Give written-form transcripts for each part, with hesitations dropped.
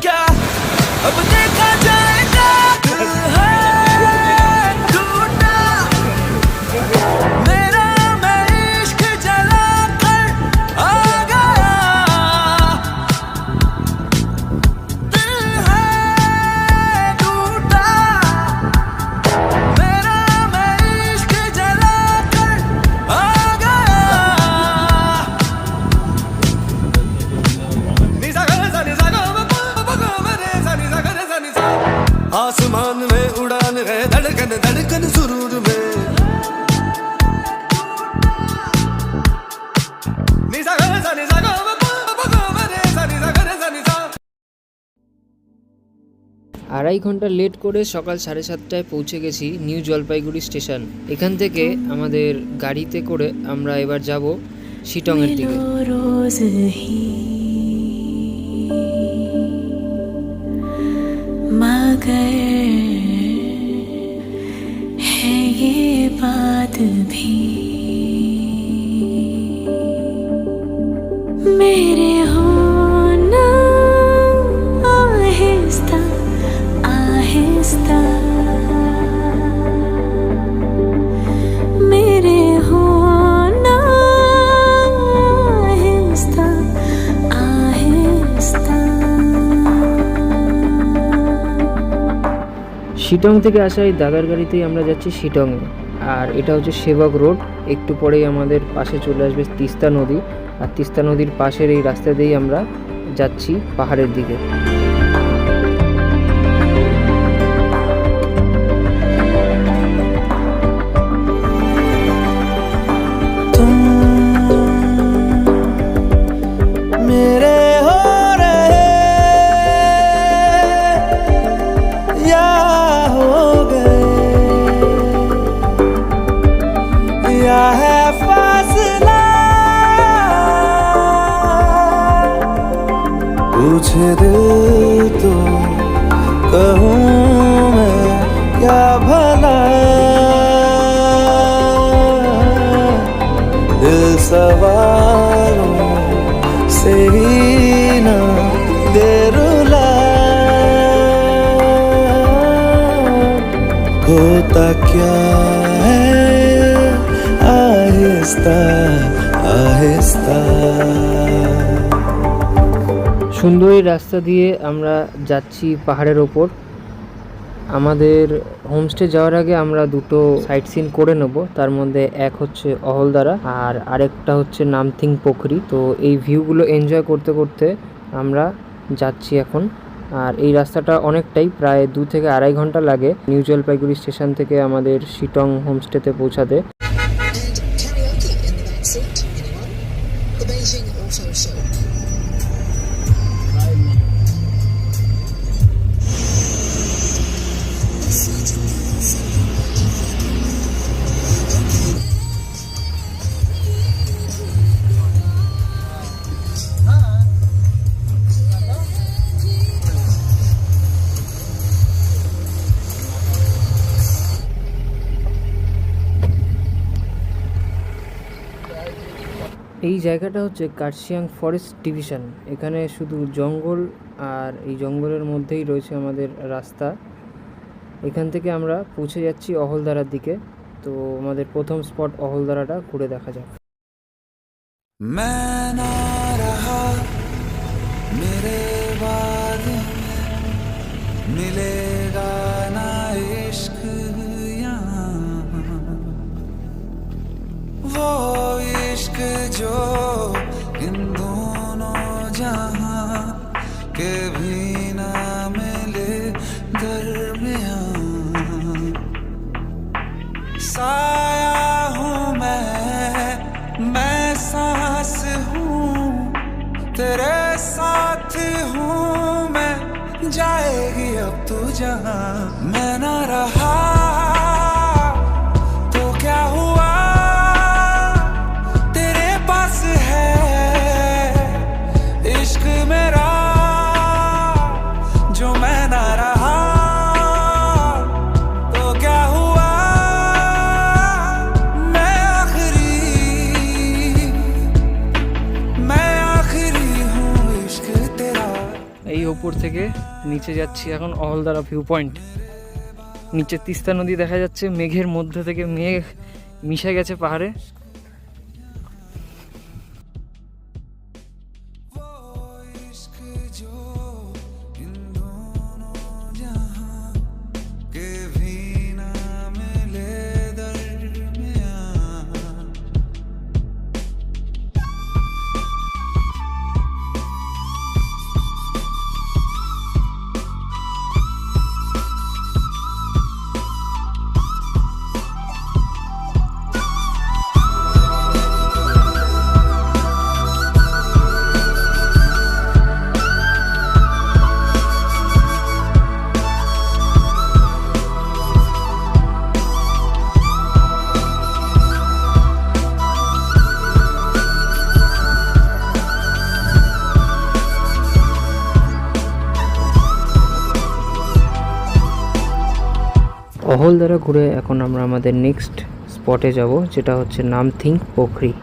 क्या अब देखा जाएगा दिल है टूटा मेरा मैं इश्क जला कर आ गया दिल है टूटा मेरा मैं इश्क जला कर आ गया आसमान में उड़ान है धड़कन धड़कन सुरूर में আড়াই ঘন্টা লেট করে সকাল 7:30টায় পৌঁছে গেছি নিউ জলপাইগুড়ি স্টেশন। এখান থেকে আমাদের গাড়িতে করে আমরা এবার যাব শিটংয়ের দিকে। मगर है ये बात भी मेरे होना आहिस्ता आहिस्ता मेरे होना आहिस्ता आहिस्ता। শিটং থেকে আসা এই দাদার গাড়িতেই আমরা যাচ্ছি শিটংয়ে। আর এটা হচ্ছে সেবক রোড। একটু পরেই আমাদের পাশে চলে আসবে তিস্তা নদী, আর তিস্তা নদীর পাশের এই রাস্তা দিয়েই আমরা যাচ্ছি পাহাড়ের দিকে। मेरे हो रहे या हो गए या है फासला पूछे दिल तो कहूँ मैं क्या भला दिल सवालों से ही ना दे रुला होता क्या है आहिस्ता आहिस्ता। সুন্দর এই রাস্তা দিয়ে আমরা যাচ্ছি পাহাড়ের ওপর। আমাদের হোমস্টে যাওয়ার আগে আমরা দুটো সাইট সিন করে নেব। তার মধ্যে এক হচ্ছে অহলদারা আর আরেকটা হচ্ছে নামথিং পোখরি। তো এই ভিউগুলো এনজয় করতে করতে আমরা যাচ্ছি এখন। আর এই রাস্তাটা অনেকটাই, প্রায় 2 থেকে আড়াই ঘন্টা লাগে নিউ জলপাইগুড়ি স্টেশন থেকে আমাদের শিটং হোমস্টেতে পৌঁছাতে। এই জায়গাটা হচ্ছে কার্শিয়াং ফরেস্ট ডিভিশন। এখানে শুধু জঙ্গল, আর এই জঙ্গলের মধ্যেই রয়েছে আমাদের রাস্তা। এখান থেকে আমরা পৌঁছে যাচ্ছি অহলদারার দিকে। তো আমাদের প্রথম স্পট অহলদারাটা ঘুরে দেখা যাক। मैं ना रहा मेरे बाद मिलेगा ना इश्क यहाँ वो इश्क जो इन दोनों जहां के भी ना मिले दरमियां साया हूँ मैं सांस हूँ तेरे साथ हूँ मैं जाएगी अब तू जहां मैं ना रहा तो क्या हुआ तेरे पास है इश्क मेरा जो मैं ना रहा तो क्या हुआ मैं आखिरी हूँ इश्क तेरा। এই ওপর উপর থেকে নিচে যাচ্ছি এখন অহলদারা ভিউ পয়েন্ট। নিচে তিস্তা নদী দেখা যাচ্ছে, মেঘের মধ্যে থেকে মেঘ মিশে গেছে পাহাড়ে। অহলদারা ঘুরে এখন আমরা আমাদের নেক্সট স্পটে যাব, যেটা হচ্ছে নামথিং পোখরি।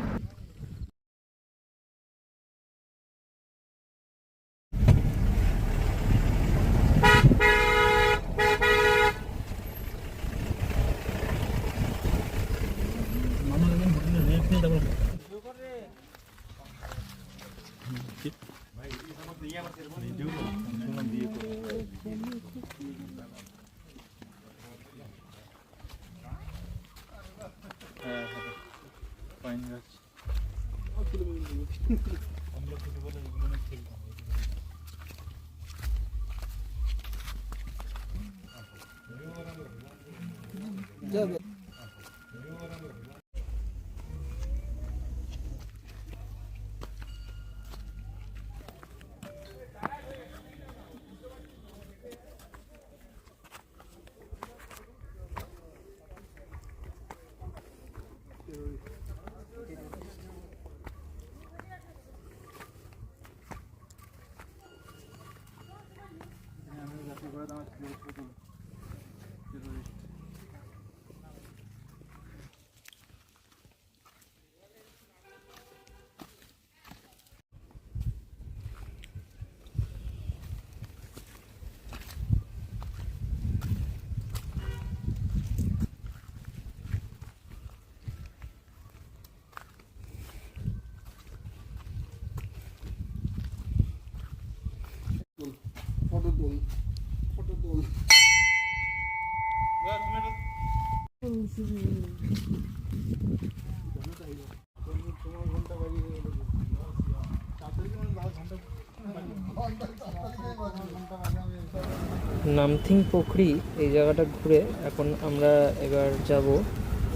নামথিং পোখরি এই জায়গাটা ঘুরে এখন আমরা এবার যাব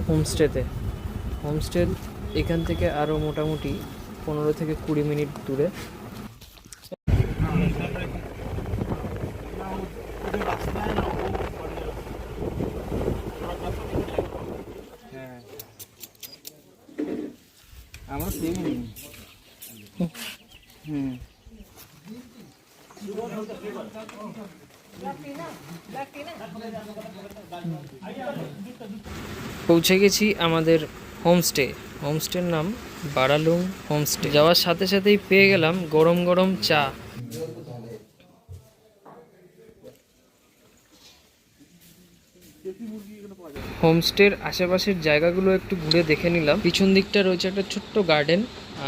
হোমস্টেতে। হোমস্টে এখান থেকে আরও মোটামুটি 15 থেকে 20 মিনিট দূরে। আমার পৌঁছে গেছি আমাদের হোমস্টে। হোমস্টের নাম বারালুং হোমস্টে। যাওয়ার সাথে সাথেই পেয়ে গেলাম গরম গরম চা। হোমস্টের আশেপাশের জায়গাগুলো একটু ঘুরে দেখে নিলাম। পিছন দিকটা রয়েছে একটা ছোট্ট গার্ডেন,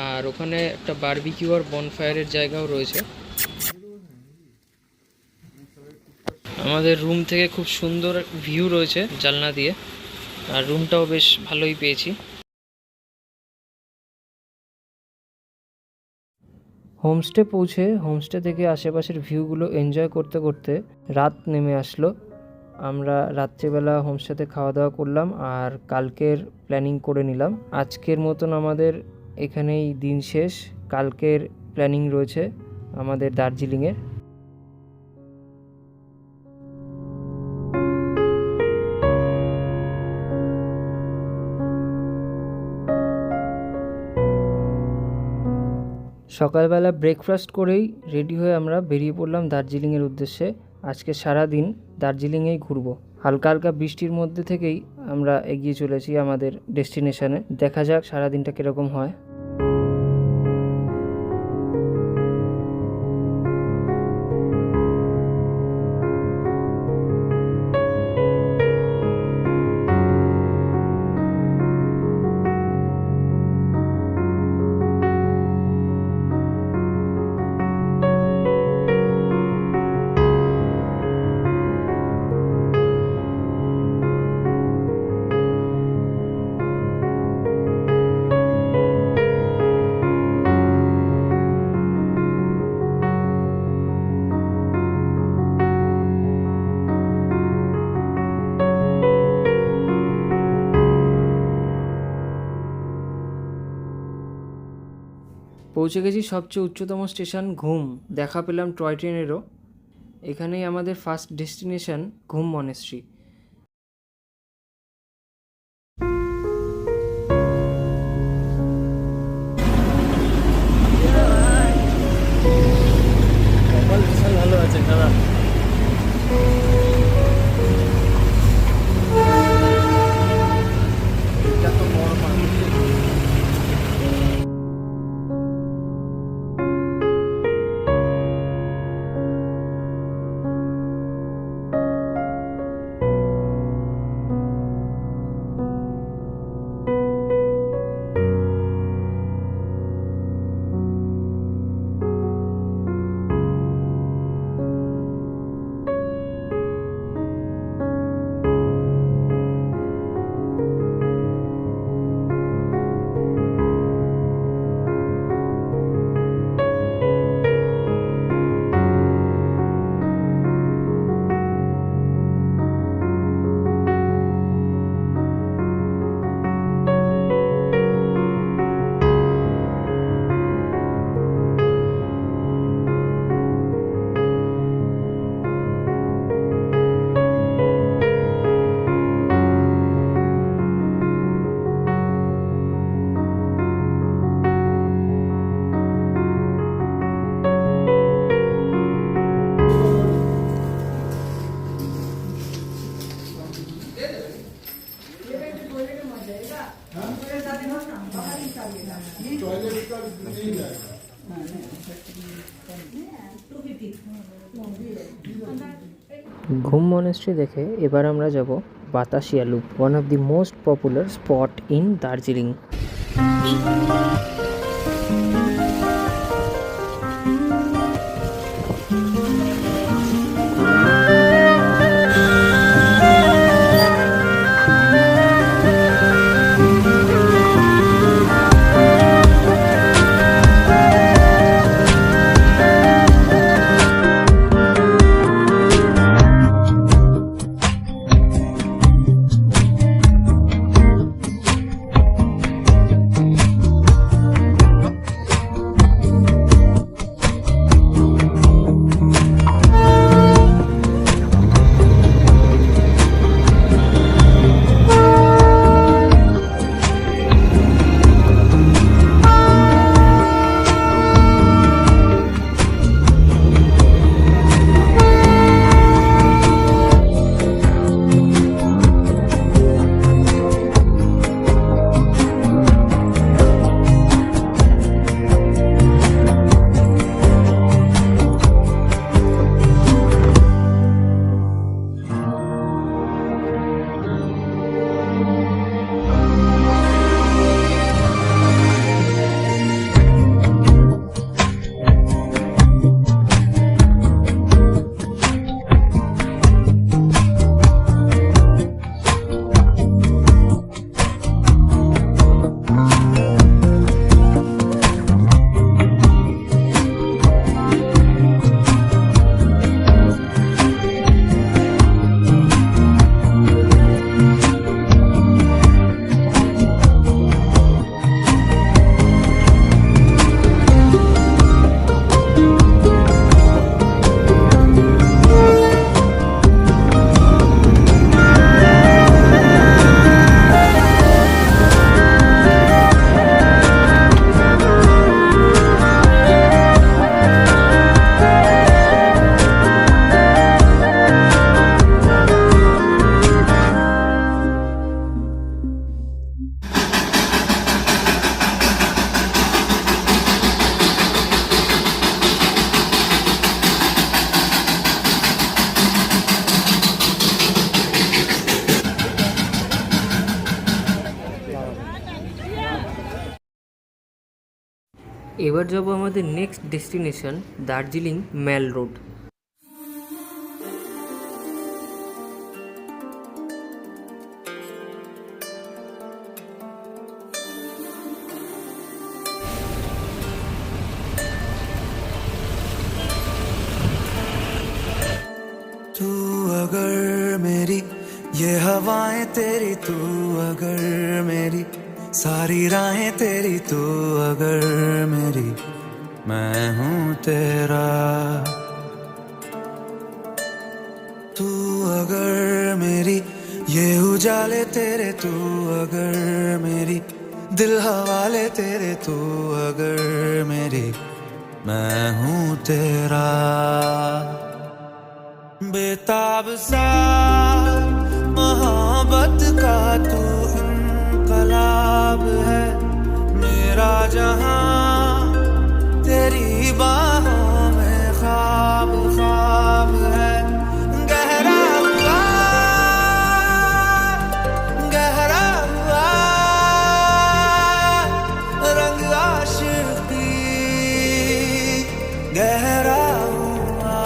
আর ওখানে একটা বারবিকিউ আর বনফায়ারের জায়গাও রয়েছে। আমাদের রুম থেকে খুব সুন্দর ভিউ রয়েছে জানলা দিয়ে, আর রুমটাও বেশ ভালোই পেয়েছি। হোমস্টে পৌঁছে হোমস্টে থেকে আশেপাশের ভিউগুলো এনজয় করতে করতে রাত নেমে আসলো। আমরা রাত্রিবেলা হোমস্টেতে খাওয়া দাওয়া করলাম আর কালকের প্ল্যানিং করে নিলাম। আজকের মতন আমাদের এখানেই দিন শেষ। কালকের প্ল্যানিং রয়েছে আমাদের দার্জিলিংয়ের। সকালবেলা ব্রেকফাস্ট করেই রেডি হয়ে আমরা বেরিয়ে পড়লাম দার্জিলিংয়ের উদ্দেশ্যে। আজকে সারা দিন দার্জিলিংয়েই ঘুরবো। হালকা হালকা বৃষ্টির মধ্যে থেকেই আমরা এগিয়ে চলেছি আমাদের ডেস্টিনেশনে। দেখা যাক সারাদিনটা কীরকম হয়। পৌঁছে গেছি সবচেয়ে উচ্চতম স্টেশন ঘুম। দেখা পেলাম টয় ট্রেনেরও। এখানেই আমাদের ফার্স্ট ডেস্টিনেশন ঘুম মনেস্ট্রি। ভালো আছে খারাপ ঘুম মনেস্ট্রি দেখে এবার আমরা যাব Batasia loop, one of the most popular spot in Darjeeling. এবার যাব আমাদের নেক্সট ডেস্টিনেশন দার্জিলিং ম্যাল রোড। तू अगर मेरी ये हवाएं तेरी, तू अगर मेरी सारी राहें तेरी तू अगर मेरी मैं हूँ तेरा तू अगर मेरी ये उजाले तेरे तू अगर मेरी दिल हवाले तेरे तू अगर मेरी मैं हूँ तेरा बेताब सा मोहब्बत का तू इनकलाब है मेरा जहां तेरी बाहों में ख्वाब ख्वाब है गहरा हुआ रंग आशिकी गहरा हुआ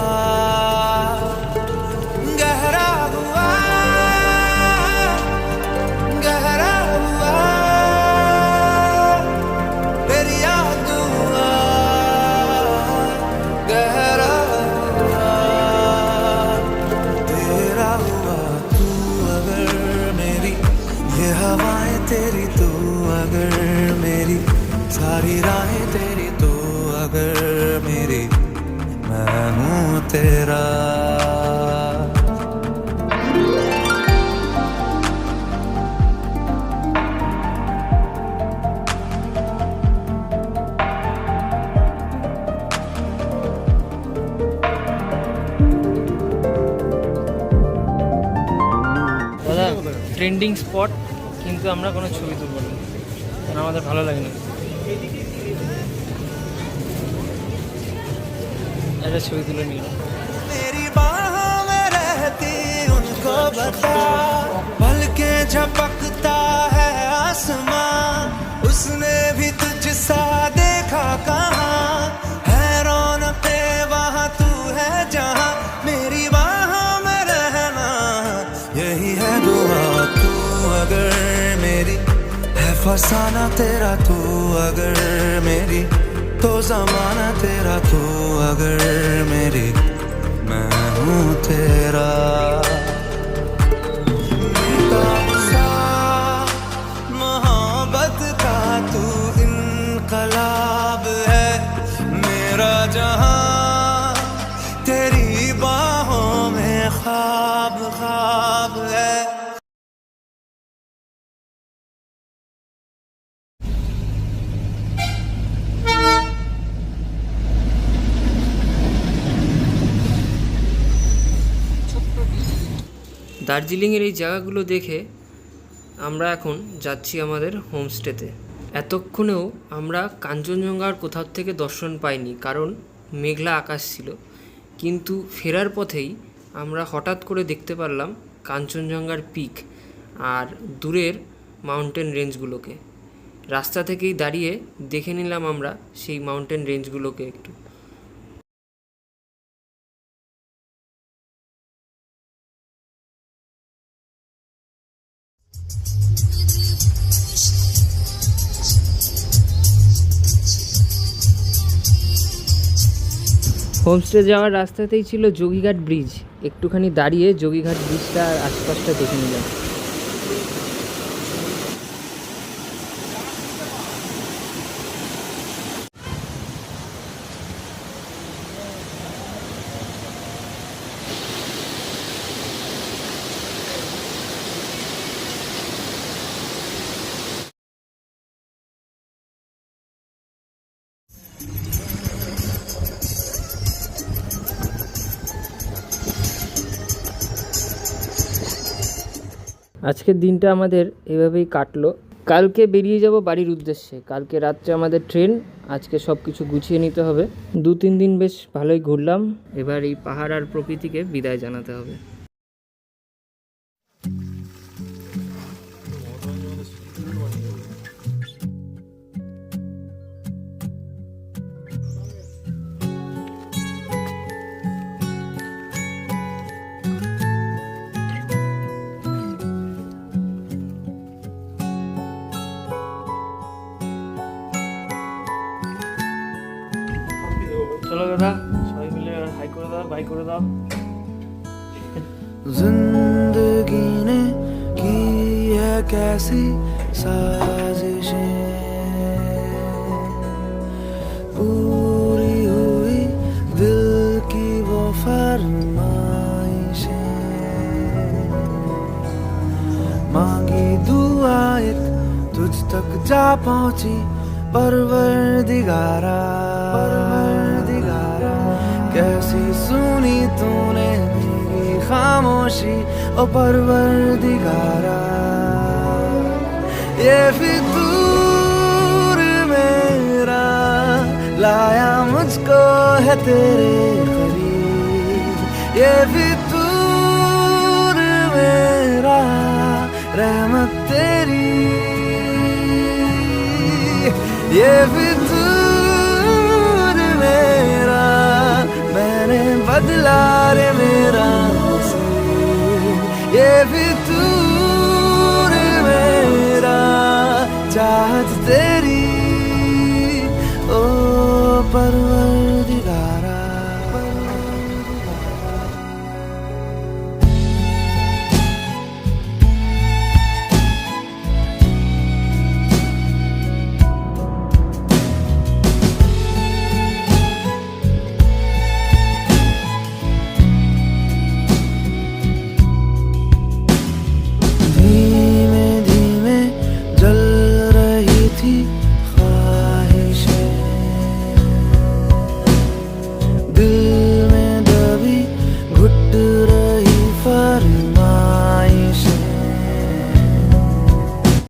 गहरा हुआ गहरा हुआ तेरी याद हुआ गहरा हुआ तेरा हुआ तू अगर मेरी ये हवाएं तेरी तू अगर मेरी सारी राहें तेरी तू अगर मेरी मैं हूँ तेरा দাদা ট্রেন্ডিং স্পট, কিন্তু আমরা কোনো ছবি তুলব না কারণ আমাদের ভালো লাগে না। একটা ছবি তুলে নিলাম। मेरी बाहों में रहती उनको बता पल के झपकता है आसमां उसने भी तुझसा देखा कहाँ है रौनके वहाँ तू है जहाँ मेरी बाहों में रहना यही है दुआ तू अगर मेरी है फसाना तेरा तू अगर मेरी तो जमाना तेरा तू अगर मेरी मैं हूँ तेरा बेताब सा मोहब्बत का तू इनकलाब है मेरा जहां तेरी बाहों में ख्वाब ख्वाब है দার্জিলিংয়ের এই জায়গাগুলো দেখে আমরা এখন যাচ্ছি আমাদের হোমস্টেতে। এতক্ষণেও আমরা কাঞ্চনজঙ্ঘার কোথাও থেকে দর্শন পাইনি, কারণ মেঘলা আকাশ ছিল। কিন্তু ফেরার পথেই আমরা হঠাৎ করে দেখতে পারলাম কাঞ্চনজঙ্ঘার পিক আর দূরের মাউন্টেন রেঞ্জগুলোকে। রাস্তা থেকেই দাঁড়িয়ে দেখে নিলাম আমরা সেই মাউন্টেন রেঞ্জগুলোকে একটু। হোমস্টে যাওয়ার রাস্তাতেই ছিল যোগীঘাট ব্রিজ। একটুখানি দাঁড়িয়ে যোগীঘাট ব্রিজটা আর আশপাশটা দেখে নিলাম। আজকের দিনটা আমাদের এভাবেই কাটলো। কালকে বেরিয়ে যাব বাড়ির উদ্দেশ্যে। কালকে রাত্রে আমাদের ট্রেন। আজকে সব কিছু গুছিয়ে নিতে হবে। 2-3 দিন বেশ ভালোই ঘুরলাম। এবার এই পাহাড় আর প্রকৃতিকে বিদায় জানাতে হবে। চলো দাদা, সবাই মিলে হাই করে দাও, বাই করে দাও। जिंदगी ने की है कैसी साजिशें पूरी हुई दिल की वो फरमाइशें मांगी दुआ एक तुझ तक जा पहुंची परवरदिगारा कैसी सुनी तूने मेरी खामोशी ओ परवरदिगारा ये फितूर मेरा लाया मुझको है तेरे करीब ये फितूर मेरा रहमत तेरी ये फितूर मेरा मैंने बदला रे मेरा नसीब ये फितूर